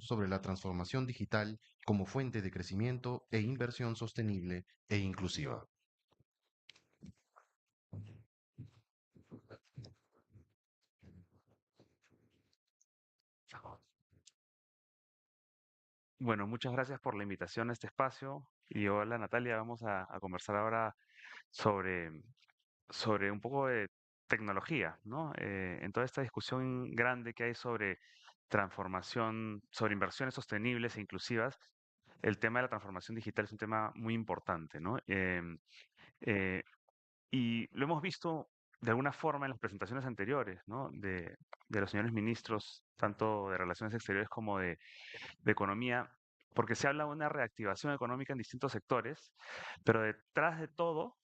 sobre la transformación digital como fuente de crecimiento e inversión sostenible e inclusiva. Bueno, muchas gracias por la invitación a este espacio. Y hola Natalia, vamos a conversar ahora sobre, sobre un poco de tecnología, ¿no? En toda esta discusión grande que hay sobre transformación, sobre inversiones sostenibles e inclusivas, el tema de la transformación digital es un tema muy importante, ¿no? Eh, y lo hemos visto de alguna forma en las presentaciones anteriores, ¿no? De los señores ministros, tanto de Relaciones Exteriores como de economía, porque se habla de una reactivación económica en distintos sectores, pero detrás de todo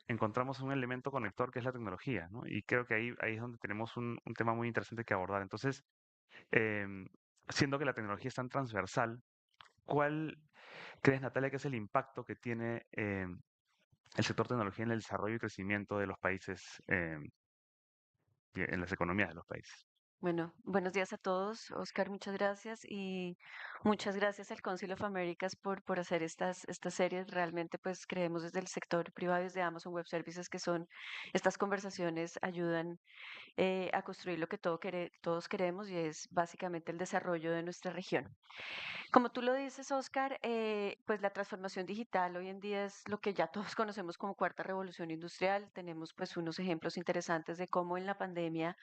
encontramos un elemento conector que es la tecnología, ¿no? Y creo que ahí es donde tenemos un tema muy interesante que abordar. Entonces, em, siendo que la tecnología es tan transversal, ¿cuál crees, Natalia, que es el impacto que tiene el sector tecnología en el desarrollo y crecimiento de los países, y en las economías de los países? Bueno, buenos días a todos. Oscar, muchas gracias y muchas gracias al Council of Americas por hacer estas series. Realmente, pues creemos desde el sector privado, desde Amazon Web Services, que son estas conversaciones ayudan a construir lo que todos queremos y es básicamente el desarrollo de nuestra región. Como tú lo dices, Oscar, pues la transformación digital hoy en día es lo que ya todos conocemos como cuarta revolución industrial. Tenemos pues unos ejemplos interesantes de cómo en la pandemia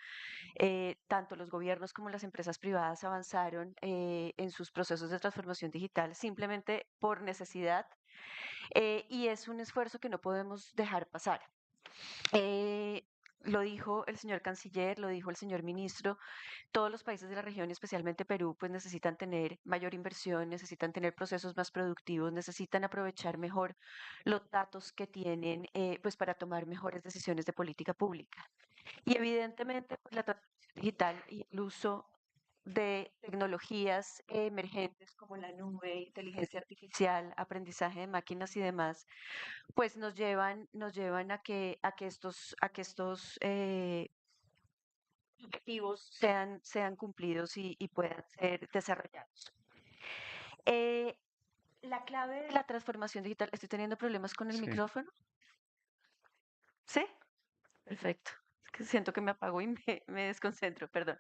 tanto los gobiernos como las empresas privadas avanzaron en sus procesos de transformación digital simplemente por necesidad y es un esfuerzo que no podemos dejar pasar. Eh, lo dijo el señor canciller, lo dijo el señor ministro, todos los países de la región, especialmente Perú, pues necesitan tener mayor inversión, necesitan tener procesos más productivos, necesitan aprovechar mejor los datos que tienen, pues para tomar mejores decisiones de política pública. Y evidentemente, pues, la transformación digital y el uso de tecnologías emergentes como la nube, inteligencia artificial, aprendizaje de máquinas y demás, pues nos llevan a que estos objetivos sean cumplidos y puedan ser desarrollados. Eh, la clave de la transformación digital, estoy teniendo problemas con el Sí. micrófono, ¿sí? Perfecto. Es que siento que me apago y me desconcentro, perdón.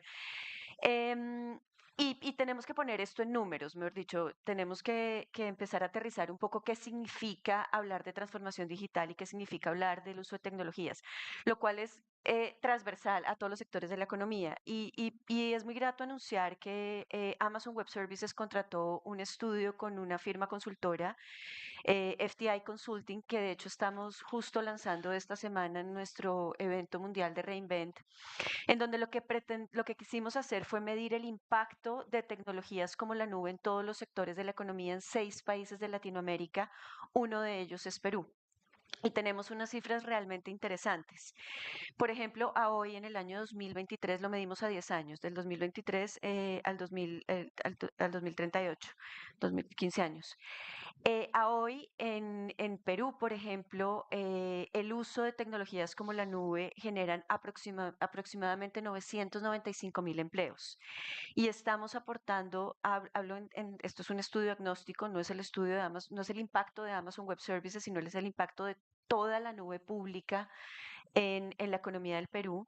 Em, y tenemos que poner esto en números, mejor dicho, tenemos que empezar a aterrizar un poco qué significa hablar de transformación digital y qué significa hablar del uso de tecnologías, lo cual es transversal a todos los sectores de la economía. Y es muy grato anunciar que Amazon Web Services contrató un estudio con una firma consultora FTI Consulting, que de hecho estamos justo lanzando esta semana en nuestro evento mundial de Reinvent, en donde lo que quisimos hacer fue medir el impacto de tecnologías como la nube en todos los sectores de la economía en 6 países de Latinoamérica. Uno de ellos es Perú. Y tenemos unas cifras realmente interesantes. Por ejemplo, a hoy en el año 2023 lo medimos a 10 años, del 2023 al 2038, 15 años. A hoy en Perú, por ejemplo, el uso de tecnologías como la nube generan aproximadamente 995.000 empleos. Y estamos aportando, esto es un estudio agnóstico, no es el estudio de Amazon, no es el impacto de Amazon Web Services, sino es el impacto de toda la nube pública en la economía del Perú,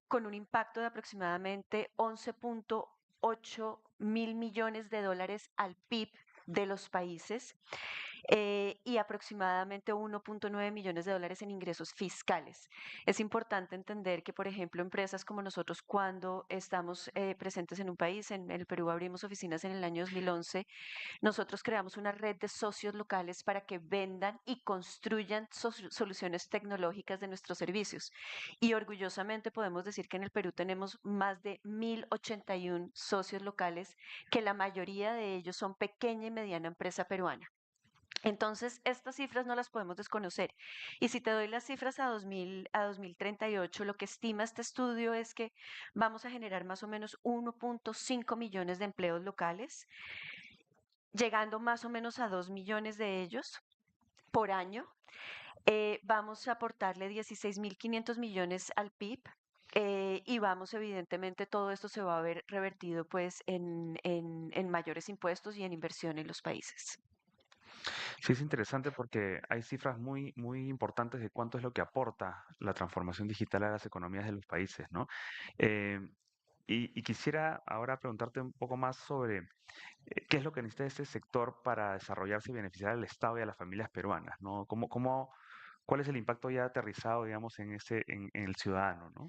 con un impacto de aproximadamente 11.8 mil millones de dólares al PIB de los países y aproximadamente 1.9 millones de dólares en ingresos fiscales. Es importante entender que, por ejemplo, empresas como nosotros, cuando estamos presentes en un país, en el Perú abrimos oficinas en el año 2011, nosotros creamos una red de socios locales para que vendan y construyan soluciones tecnológicas de nuestros servicios. Y orgullosamente podemos decir que en el Perú tenemos más de 1.081 socios locales, que la mayoría de ellos son pequeña y mediana empresa peruana. Entonces, estas cifras no las podemos desconocer. Y si te doy las cifras a 2038, lo que estima este estudio es que vamos a generar más o menos 1.5 millones de empleos locales, llegando más o menos a 2 millones de ellos por año. Vamos a aportarle 16.500 millones al PIB. Y vamos, evidentemente, todo esto se va a ver revertido pues en mayores impuestos y en inversión en los países. Sí, es interesante porque hay cifras muy, muy importantes de cuánto es lo que aporta la transformación digital a las economías de los países, ¿no? Eh, y quisiera ahora preguntarte un poco más sobre qué es lo que necesita este sector para desarrollarse y beneficiar al Estado y a las familias peruanas, ¿no? ¿Cuál es el impacto ya aterrizado, digamos, en el ciudadano, ¿no?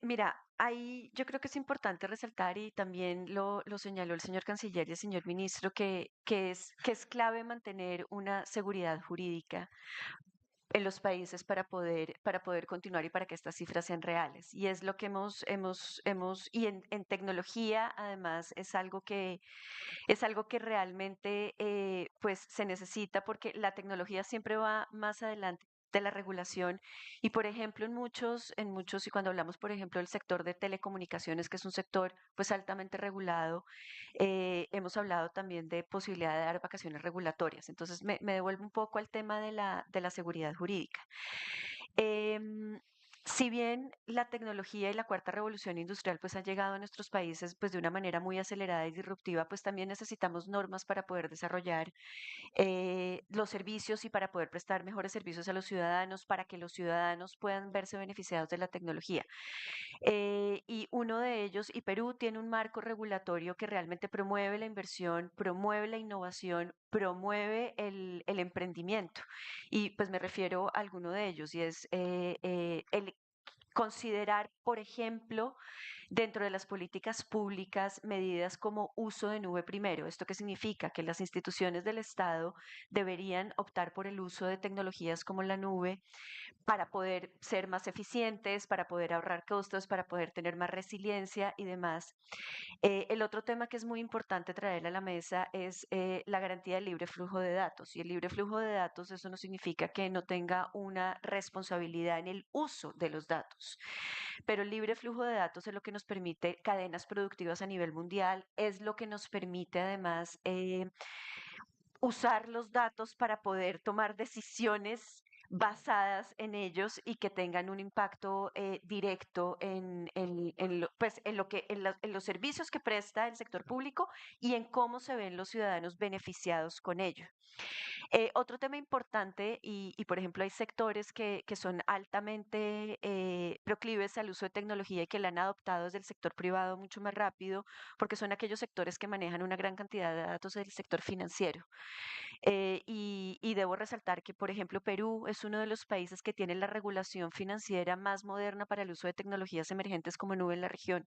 Mira, ahí yo creo que es importante resaltar y también lo señaló el señor canciller y el señor ministro que es clave mantener una seguridad jurídica en los países para poder continuar y para que estas cifras sean reales. Y es lo que y en tecnología además es algo que realmente pues se necesita porque la tecnología siempre va más adelante de la regulación y por ejemplo y cuando hablamos por ejemplo del sector de telecomunicaciones que es un sector pues altamente regulado, hemos hablado también de posibilidad de dar vacaciones regulatorias. Entonces me devuelvo un poco al tema de la seguridad jurídica. Em, si bien la tecnología y la cuarta revolución industrial pues ha llegado a nuestros países pues de una manera muy acelerada y disruptiva, pues también necesitamos normas para poder desarrollar los servicios y para poder prestar mejores servicios a los ciudadanos, para que los ciudadanos puedan verse beneficiados de la tecnología. Y uno de ellos, y Perú tiene un marco regulatorio que realmente promueve la inversión, promueve la innovación, promueve el emprendimiento. Y pues me refiero a alguno de ellos, y es el considerar, por ejemplo, dentro de las políticas públicas, medidas como uso de nube primero. ¿Esto qué significa? Que las instituciones del Estado deberían optar por el uso de tecnologías como la nube para poder ser más eficientes, para poder ahorrar costos, para poder tener más resiliencia y demás. El otro tema que es muy importante traer a la mesa es la garantía del libre flujo de datos. Y el libre flujo de datos, eso no significa que no tenga una responsabilidad en el uso de los datos, pero el libre flujo de datos es lo que nos permite cadenas productivas a nivel mundial, es lo que nos permite además usar los datos para poder tomar decisiones basadas en ellos y que tengan un impacto directo pues, en los servicios que presta el sector público y en cómo se ven los ciudadanos beneficiados con ello. Otro tema importante, por ejemplo hay sectores que son altamente proclives al uso de tecnología y que la han adoptado desde el sector privado mucho más rápido, porque son aquellos sectores que manejan una gran cantidad de datos del sector financiero. Y debo resaltar que, por ejemplo, Perú es uno de los países que tiene la regulación financiera más moderna para el uso de tecnologías emergentes como nube en la región,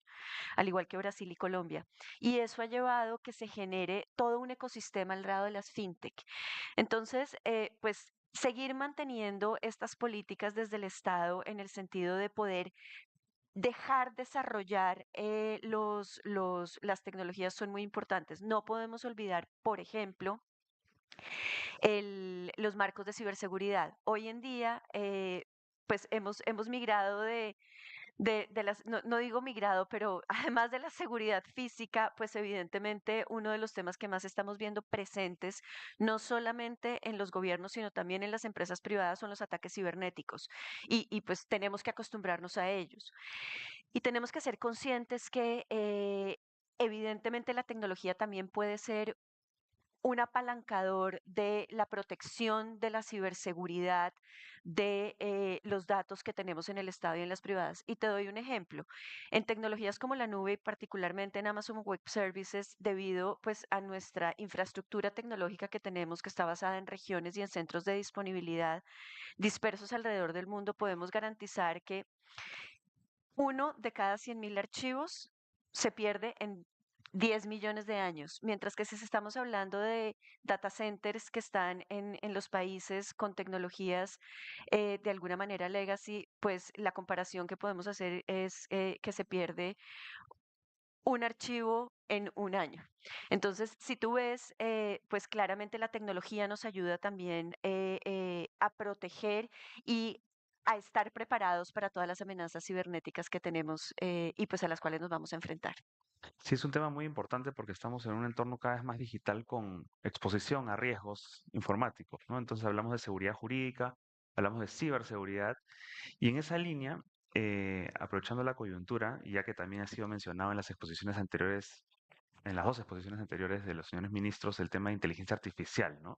al igual que Brasil y Colombia. Y eso ha llevado que se genere todo un ecosistema al lado de las fintech. Entonces, pues seguir manteniendo estas políticas desde el Estado en el sentido de poder dejar desarrollar las tecnologías son muy importantes. No podemos olvidar, por ejemplo, los marcos de ciberseguridad. Hoy en día, pues hemos migrado de las, no digo migrado, pero además de la seguridad física, pues evidentemente uno de los temas que más estamos viendo presentes, no solamente en los gobiernos, sino también en las empresas privadas, son los ataques cibernéticos. Y pues tenemos que acostumbrarnos a ellos. Y tenemos que ser conscientes que evidentemente la tecnología también puede ser un apalancador de la protección de la ciberseguridad de los datos que tenemos en el Estado y en las privadas. Y te doy un ejemplo. En tecnologías como la nube, y particularmente en Amazon Web Services, debido pues a nuestra infraestructura tecnológica que tenemos, que está basada en regiones y en centros de disponibilidad dispersos alrededor del mundo, podemos garantizar que uno de cada 100.000 archivos se pierde en 10 millones de años, mientras que si estamos hablando de data centers que están en los países con tecnologías de alguna manera legacy, pues la comparación que podemos hacer es que se pierde un archivo en un año. Entonces, si tú ves, pues claramente la tecnología nos ayuda también a proteger y a estar preparados para todas las amenazas cibernéticas que tenemos y pues a las cuales nos vamos a enfrentar. Sí, es un tema muy importante porque estamos en un entorno cada vez más digital con exposición a riesgos informáticos, ¿no? Entonces hablamos de seguridad jurídica, hablamos de ciberseguridad y en esa línea aprovechando la coyuntura, y ya que también ha sido mencionado en las exposiciones anteriores, en las dos exposiciones anteriores de los señores ministros, el tema de inteligencia artificial, ¿no?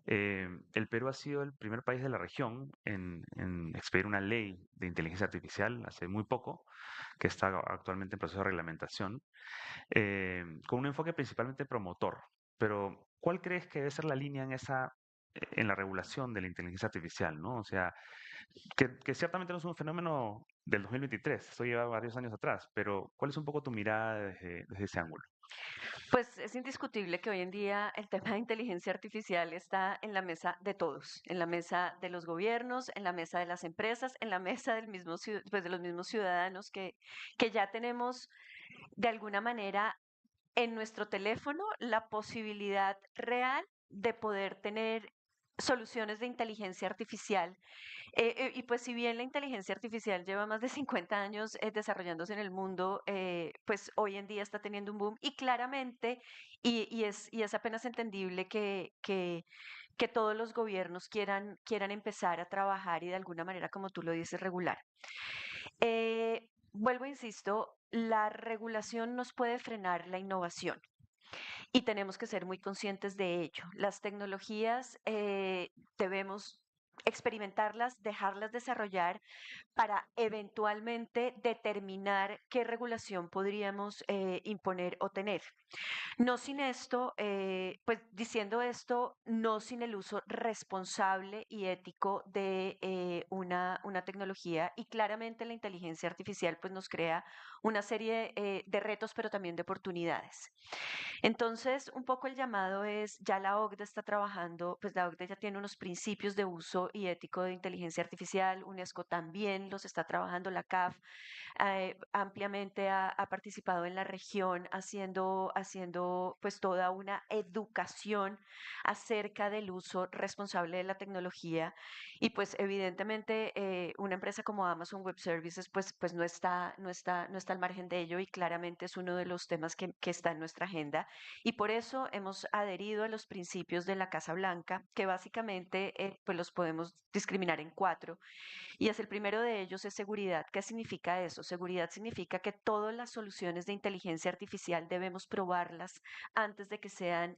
El Perú ha sido el primer país de la región en expedir una ley de inteligencia artificial hace muy poco, que está actualmente en proceso de reglamentación, con un enfoque principalmente promotor. Pero, ¿cuál crees que debe ser la línea en la regulación de la inteligencia artificial, ¿no? O sea, que ciertamente no es un fenómeno del 2023, esto lleva varios años atrás, pero ¿cuál es un poco tu mirada desde ese ángulo? Pues es indiscutible que hoy en día el tema de inteligencia artificial está en la mesa de todos, en la mesa de los gobiernos, en la mesa de las empresas, en la mesa pues de los mismos ciudadanos que ya tenemos de alguna manera en nuestro teléfono la posibilidad real de poder tener soluciones de inteligencia artificial y pues si bien la inteligencia artificial lleva más de 50 años desarrollándose en el mundo, pues hoy en día está teniendo un boom y claramente, y es apenas entendible que todos los gobiernos quieran empezar a trabajar y de alguna manera, como tú lo dices, regular. Vuelvo, insisto, la regulación nos puede frenar la innovación y tenemos que ser muy conscientes de ello. Las tecnologías debemos experimentarlas, dejarlas desarrollar para eventualmente determinar qué regulación podríamos imponer o tener. No sin esto, pues diciendo esto, no sin el uso responsable y ético de una tecnología y claramente la inteligencia artificial pues nos crea una serie de retos pero también de oportunidades. Entonces, un poco el llamado es, ya la OCDE está trabajando, pues la OCDE ya tiene unos principios de uso y ético de inteligencia artificial, UNESCO también los está trabajando, la CAF ampliamente ha participado en la región haciendo pues toda una educación acerca del uso responsable de la tecnología y pues evidentemente una empresa como Amazon Web Services pues no está al margen de ello y claramente es uno de los temas que está en nuestra agenda y por eso hemos adherido a los principios de la Casa Blanca que básicamente pues los podemos discriminar en cuatro y es el primero de ellos es seguridad. ¿Qué significa eso? Seguridad significa que todas las soluciones de inteligencia artificial debemos probarlas antes de que sean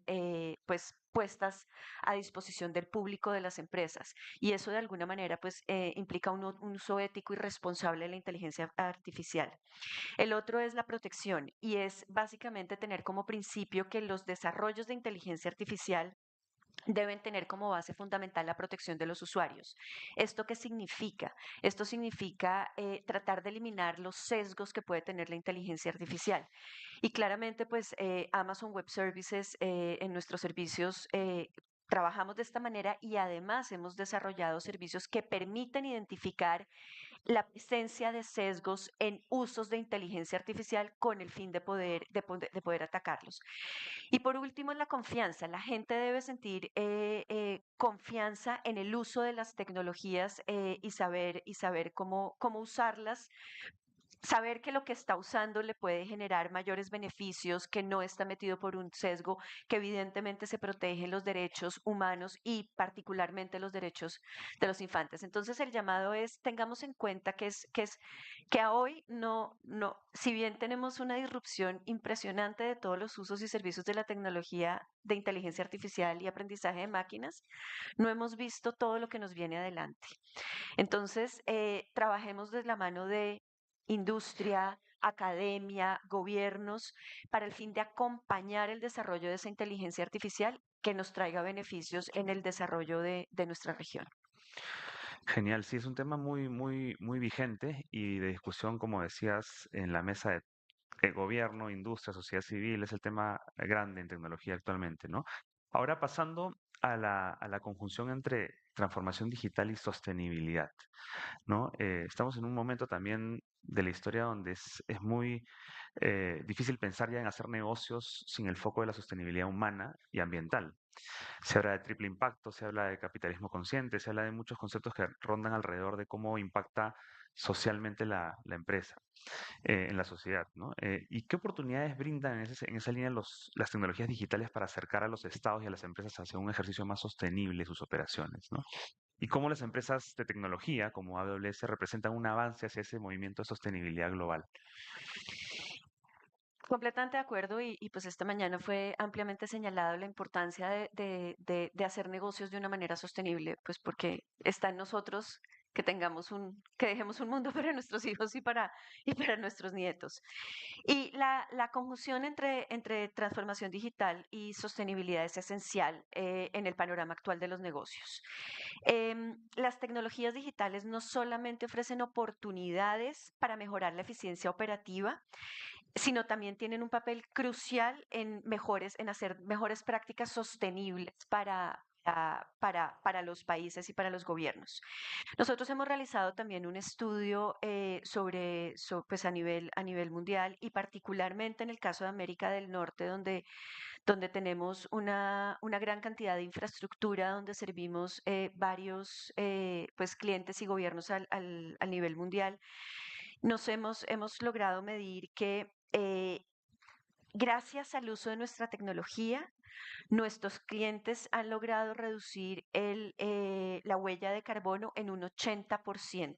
pues puestas a disposición del público de las empresas. Y eso de alguna manera pues implica un uso ético y responsable de la inteligencia artificial. El otro es la protección y es básicamente tener como principio que los desarrollos de inteligencia artificial deben tener como base fundamental la protección de los usuarios. ¿Esto qué significa? Esto significa tratar de eliminar los sesgos que puede tener la inteligencia artificial. Y claramente, pues Amazon Web Services en nuestros servicios trabajamos de esta manera y además hemos desarrollado servicios que permiten identificar la presencia de sesgos en usos de inteligencia artificial con el fin de poder atacarlos. Y por último, la confianza. La gente debe sentir confianza en el uso de las tecnologías y saber cómo usarlas, saber que lo que está usando le puede generar mayores beneficios, que no está metido por un sesgo, que evidentemente se protegen los derechos humanos y particularmente los derechos de los infantes. Entonces el llamado es tengamos en cuenta que a hoy no, si bien tenemos una disrupción impresionante de todos los usos y servicios de la tecnología de inteligencia artificial y aprendizaje de máquinas, no hemos visto todo lo que nos viene adelante. Entonces, trabajemos de la mano de industria, academia, gobiernos, para el fin de acompañar el desarrollo de esa inteligencia artificial que nos traiga beneficios en el desarrollo de nuestra región. Genial, sí, es un tema muy, muy, muy vigente y de discusión, como decías, en la mesa de gobierno, industria, sociedad civil, es el tema grande en tecnología actualmente, ¿no? Ahora pasando a la conjunción entre transformación digital y sostenibilidad, ¿no? Estamos en un momento también de la historia donde es muy difícil pensar ya en hacer negocios sin el foco de la sostenibilidad humana y ambiental. Se habla de triple impacto, se habla de capitalismo consciente, se habla de muchos conceptos que rondan alrededor de cómo impacta socialmente la empresa en la sociedad, ¿no? ¿Y qué oportunidades brindan en esa línea las tecnologías digitales para acercar a los estados y a las empresas hacia un ejercicio más sostenible de sus operaciones, ¿no? y cómo las empresas de tecnología como AWS representan un avance hacia ese movimiento de sostenibilidad global. Completamente de acuerdo y pues esta mañana fue ampliamente señalado la importancia de hacer negocios de una manera sostenible, pues porque está en nosotros que dejemos un mundo para nuestros hijos y para nuestros nietos. Y la conjunción entre transformación digital y sostenibilidad es esencial en el panorama actual de los negocios. Las tecnologías digitales no solamente ofrecen oportunidades para mejorar la eficiencia operativa, sino también tienen un papel crucial en hacer mejores prácticas sostenibles para los países y para los gobiernos. Nosotros hemos realizado también un estudio pues a nivel mundial y particularmente en el caso de América del Norte, donde tenemos una gran cantidad de infraestructura, donde servimos varios pues, clientes y gobiernos al nivel mundial. Hemos logrado medir que gracias al uso de nuestra tecnología, nuestros clientes han logrado reducir la huella de carbono en un 80%.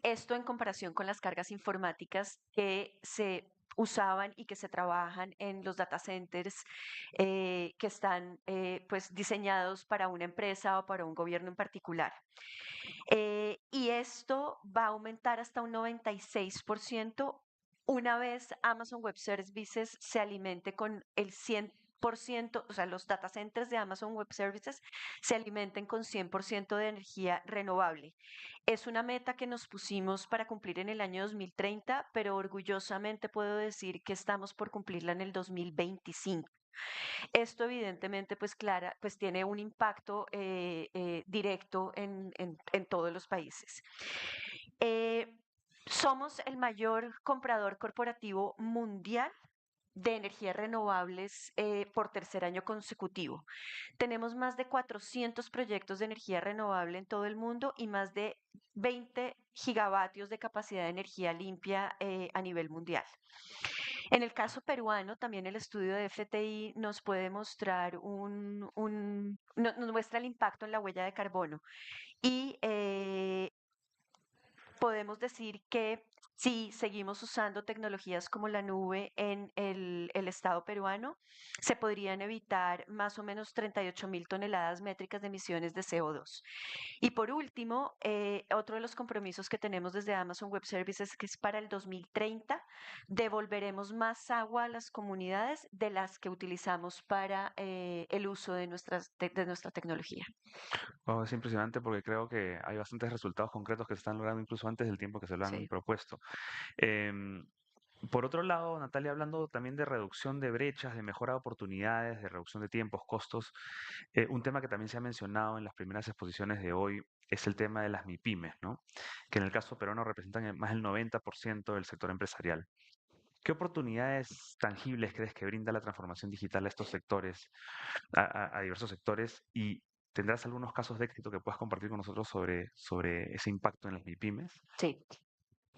Esto en comparación con las cargas informáticas que se usaban y que se trabajan en los data centers que están pues diseñados para una empresa o para un gobierno en particular. Y esto va a aumentar hasta un 96% una vez Amazon Web Services se alimente con el 100%, o sea, los data centers de Amazon Web Services se alimenten con 100% de energía renovable. Es una meta que nos pusimos para cumplir en el año 2030, pero orgullosamente puedo decir que estamos por cumplirla en el 2025. Esto evidentemente, pues tiene un impacto directo en todos los países. Eh, Somos el mayor comprador corporativo mundial de energías renovables por tercer año consecutivo. Tenemos más de 400 proyectos de energía renovable en todo el mundo y más de 20 gigavatios de capacidad de energía limpia a nivel mundial. En el caso peruano, también el estudio de FTI nos puede mostrar nos muestra el impacto en la huella de carbono. Y podemos decir que si seguimos usando tecnologías como la nube en el Estado peruano, se podrían evitar más o menos 38.000 toneladas métricas de emisiones de CO2. Y por último, otro de los compromisos que tenemos desde Amazon Web Services, que es para el 2030, devolveremos más agua a las comunidades de las que utilizamos para el uso de nuestra tecnología. Wow, es impresionante porque creo que hay bastantes resultados concretos que se están logrando incluso antes del tiempo que se lo han Sí. propuesto. Em, por otro lado, Natalia, hablando también de reducción de brechas, de mejora de oportunidades, de reducción de tiempos, costos, un tema que también se ha mencionado en las primeras exposiciones de hoy es el tema de las MIPYMES, ¿no? Que en el caso peruano representan más del 90% del sector empresarial. ¿Qué oportunidades tangibles crees que brinda la transformación digital a estos sectores, a diversos sectores? Y tendrás algunos casos de éxito que puedas compartir con nosotros sobre ese impacto en las MIPYMES. Sí.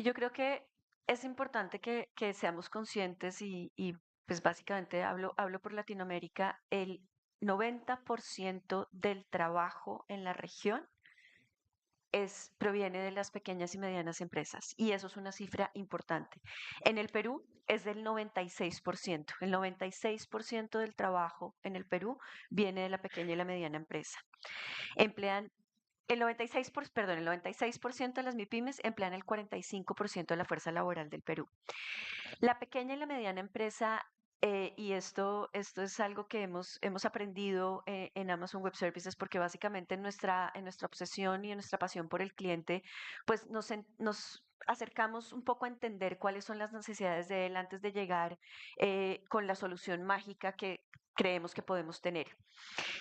Y yo creo que es importante que seamos conscientes pues básicamente hablo por Latinoamérica, el 90% del trabajo en la región proviene de las pequeñas y medianas empresas y eso es una cifra importante. En el Perú es del 96%. El 96% del trabajo en el Perú viene de la pequeña y la mediana empresa. Emplean el 96% de las MIPYMES emplean el 45% de la fuerza laboral del Perú. La pequeña y la mediana empresa, y esto es algo que hemos aprendido en Amazon Web Services, porque básicamente en nuestra obsesión y en nuestra pasión por el cliente, pues nos acercamos un poco a entender cuáles son las necesidades de él antes de llegar con la solución mágica que creemos que podemos tener.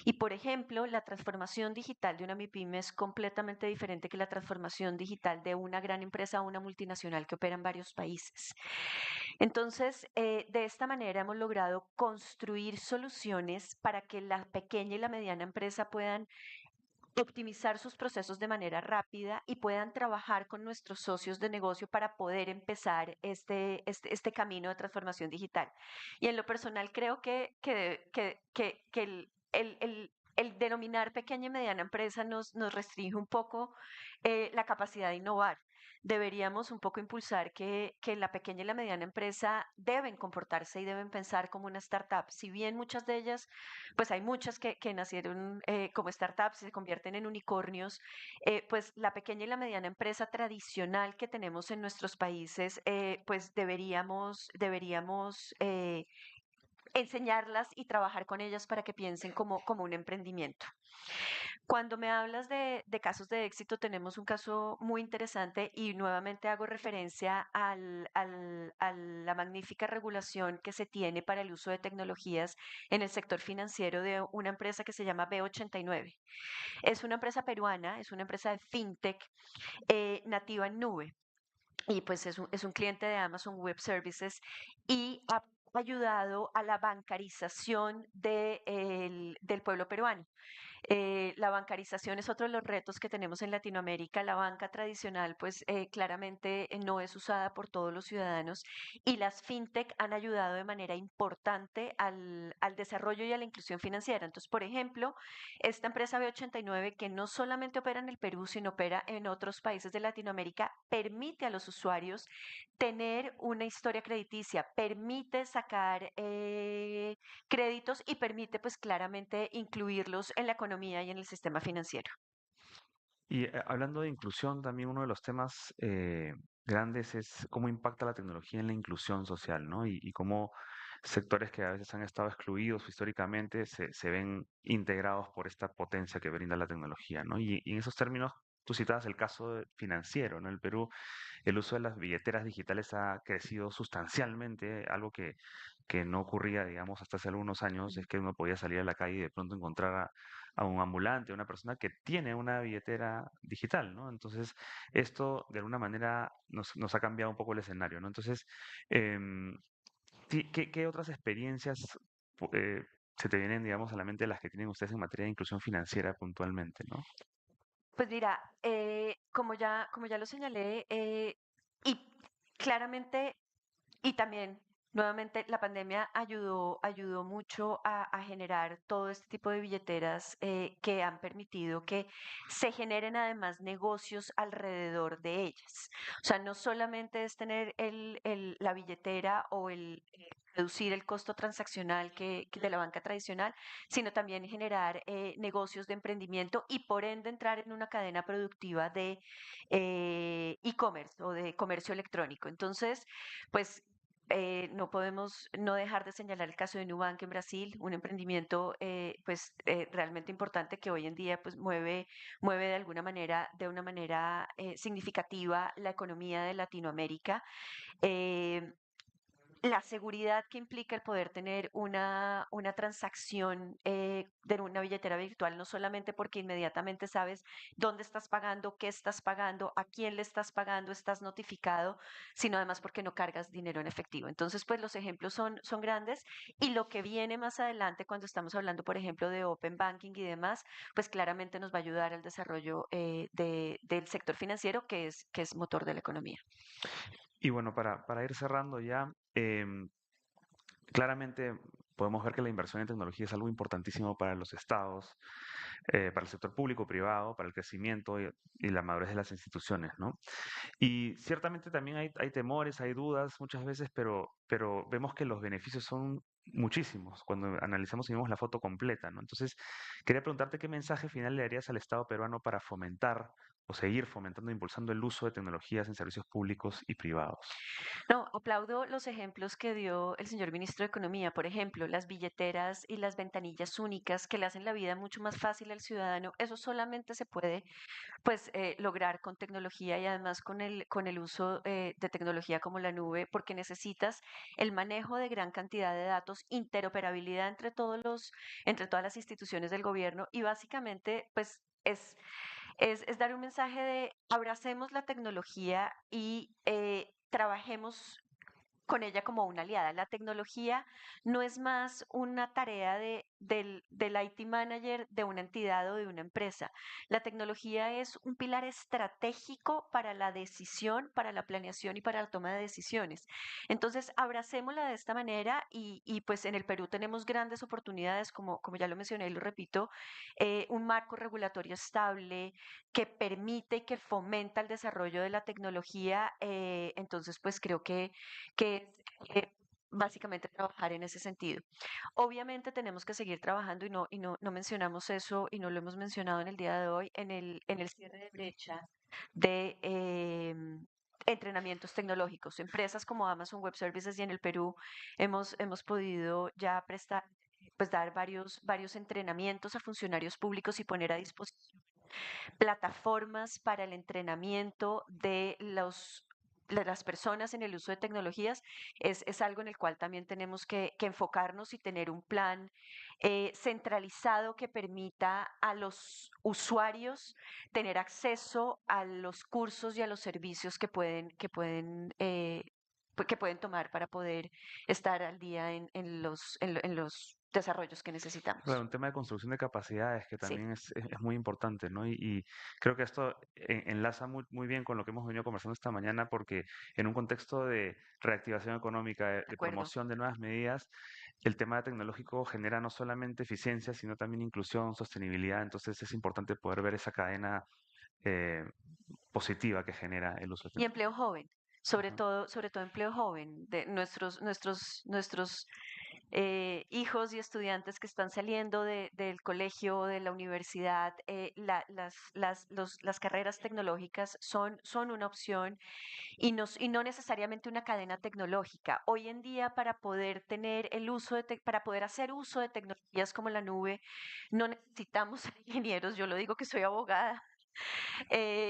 Y por ejemplo, la transformación digital de una MIPYME es completamente diferente que la transformación digital de una gran empresa o una multinacional que opera en varios países. Entonces, de esta manera hemos logrado construir soluciones para que la pequeña y la mediana empresa puedan optimizar sus procesos de manera rápida y puedan trabajar con nuestros socios de negocio para poder empezar este camino de transformación digital. Y en lo personal creo que el denominar pequeña y mediana empresa nos restringe un poco la capacidad de innovar. Deberíamos un poco impulsar que la pequeña y la mediana empresa deben comportarse y deben pensar como una startup. Si bien muchas de ellas, pues hay muchas que nacieron como startups y se convierten en unicornios, pues la pequeña y la mediana empresa tradicional que tenemos en nuestros países, pues deberíamos enseñarlas y trabajar con ellas para que piensen como un emprendimiento. Cuando me hablas de casos de éxito, tenemos un caso muy interesante y nuevamente hago referencia a la magnífica regulación que se tiene para el uso de tecnologías en el sector financiero de una empresa que se llama B89. Es una empresa peruana, es una empresa de fintech nativa en nube y pues es un cliente de Amazon Web Services y ha ayudado a la bancarización del pueblo peruano. La bancarización es otro de los retos que tenemos en Latinoamérica. La banca tradicional, pues claramente no es usada por todos los ciudadanos y las fintech han ayudado de manera importante al desarrollo y a la inclusión financiera. Entonces, por ejemplo, esta empresa B89, que no solamente opera en el Perú, sino opera en otros países de Latinoamérica, permite a los usuarios tener una historia crediticia, permite sacar créditos y permite pues claramente incluirlos en la economía y en el sistema financiero. Y hablando de inclusión, también uno de los temas grandes es cómo impacta la tecnología en la inclusión social, ¿no? Y cómo sectores que a veces han estado excluidos históricamente se ven integrados por esta potencia que brinda la tecnología, ¿no? Y en esos términos, tú citabas el caso financiero, ¿no? En el Perú el uso de las billeteras digitales ha crecido sustancialmente, algo que no ocurría, digamos, hasta hace algunos años, es que uno podía salir a la calle y de pronto encontrar a un ambulante, a una persona que tiene una billetera digital, ¿no? Entonces, esto de alguna manera nos ha cambiado un poco el escenario, ¿no? Entonces, em, sí, ¿qué otras experiencias pu- eh, se te vienen, digamos, a la mente de las que tienen ustedes en materia de inclusión financiera puntualmente, ¿no? Pues mira, como ya lo señalé, y claramente, y también, nuevamente, la pandemia ayudó mucho a generar todo este tipo de billeteras que han permitido que se generen además negocios alrededor de ellas. O sea, no solamente es tener la billetera o reducir el costo transaccional que de la banca tradicional, sino también generar negocios de emprendimiento y por ende entrar en una cadena productiva de e-commerce o de comercio electrónico. Entonces, pues no podemos no dejar de señalar el caso de Nubank en Brasil, un emprendimiento pues realmente importante que hoy en día pues mueve de alguna manera, de una manera significativa la economía de Latinoamérica. Eh, la seguridad que implica el poder tener una transacción de una billetera virtual, no solamente porque inmediatamente sabes dónde estás pagando, qué estás pagando, a quién le estás pagando, estás notificado, sino además porque no cargas dinero en efectivo. Entonces, pues los ejemplos son grandes y lo que viene más adelante cuando estamos hablando, por ejemplo, de Open Banking y demás, pues claramente nos va a ayudar al desarrollo del sector financiero que es motor de la economía. Y bueno, para ir cerrando ya, claramente podemos ver que la inversión en tecnología es algo importantísimo para los estados, para el sector público, privado, para el crecimiento y la madurez de las instituciones, ¿no? Y ciertamente también hay temores, hay dudas muchas veces, pero vemos que los beneficios son muchísimos cuando analizamos y vemos la foto completa, ¿no? Entonces, quería preguntarte qué mensaje final le darías al Estado peruano para fomentar o seguir fomentando e impulsando el uso de tecnologías en servicios públicos y privados. No, aplaudo los ejemplos que dio el señor ministro de Economía, por ejemplo, las billeteras y las ventanillas únicas que le hacen la vida mucho más fácil al ciudadano. Eso solamente se puede, pues, lograr con tecnología y además con el uso de tecnología como la nube, porque necesitas el manejo de gran cantidad de datos, interoperabilidad entre todas las instituciones del gobierno y básicamente, pues, es dar un mensaje de abracemos la tecnología y trabajemos con ella como una aliada. La tecnología no es más una tarea del IT manager de una entidad o de una empresa. La tecnología es un pilar estratégico para la decisión, para la planeación y para la toma de decisiones. Entonces, abracémosla de esta manera y pues en el Perú tenemos grandes oportunidades, como ya lo mencioné y lo repito, un marco regulatorio estable que permite y que fomenta el desarrollo de la tecnología. Entonces, pues creo que es básicamente trabajar en ese sentido. Obviamente tenemos que seguir trabajando y no mencionamos eso y no lo hemos mencionado en el día de hoy en el cierre de brecha de entrenamientos tecnológicos. Empresas como Amazon Web Services y en el Perú hemos podido ya prestar, pues dar varios entrenamientos a funcionarios públicos y poner a disposición plataformas para el entrenamiento de las personas en el uso de tecnologías es algo en el cual también tenemos que enfocarnos y tener un plan centralizado que permita a los usuarios tener acceso a los cursos y a los servicios que pueden tomar para poder estar al día en los desarrollos que Claro, necesitamos. un tema de construcción de capacidades que Sí, también es muy importante, ¿no? Y creo que esto enlaza muy bien con lo que hemos venido conversando esta mañana, porque en un contexto de reactivación económica, de de acuerdo. promoción de nuevas medidas, el tema tecnológico genera no solamente eficiencia, sino también inclusión, sostenibilidad. Entonces es importante poder ver esa cadena eh, positiva que genera el uso de Y tecnología. empleo joven, sobre todo empleo joven, de nuestros hijos y estudiantes que están saliendo del colegio o de la universidad. Las carreras tecnológicas son una opción y no necesariamente una cadena tecnológica. Hoy en día, para poder tener para poder hacer uso de tecnologías como la nube, no necesitamos ser ingenieros. Yo lo digo que soy abogada.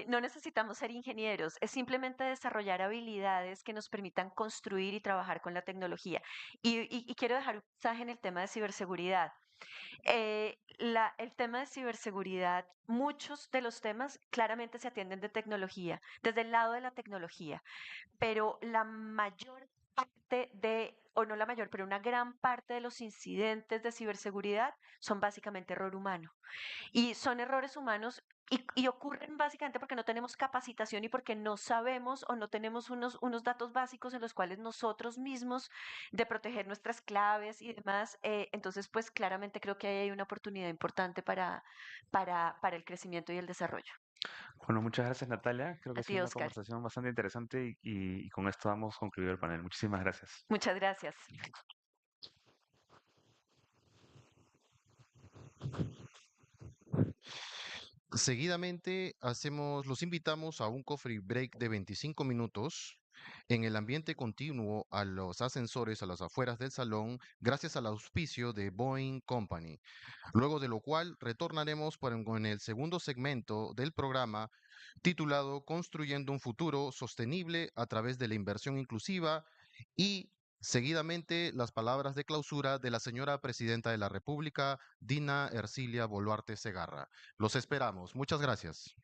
No necesitamos ser ingenieros, es simplemente desarrollar habilidades que nos permitan construir y trabajar con la tecnología. Y quiero dejar un mensaje en el tema de ciberseguridad. El tema de ciberseguridad, muchos de los temas claramente se atienden de tecnología, desde el lado de la tecnología, pero la mayor parte o no la mayor, pero una gran parte de los incidentes de ciberseguridad son básicamente error humano. Y son errores humanos y ocurren básicamente porque no tenemos capacitación y porque no sabemos o no tenemos unos datos básicos en los cuales nosotros mismos de proteger nuestras claves y demás. Entonces, pues claramente creo que ahí hay una oportunidad importante para el crecimiento y el desarrollo. Bueno, muchas gracias, Natalia. Creo que A ha ti, sido una Oscar. conversación bastante interesante y con esto damos concluido el panel. Muchísimas gracias. Muchas gracias. Seguidamente los invitamos a un coffee break de 25 minutos en el ambiente continuo a los ascensores a las afueras del salón, gracias al auspicio de Boeing Company. Luego de lo cual retornaremos con el segundo segmento del programa titulado Construyendo un futuro sostenible a través de la inversión inclusiva y seguidamente las palabras de clausura de la señora Presidenta de la República, Dina Ercilia Boluarte Segarra. Los esperamos. Muchas gracias.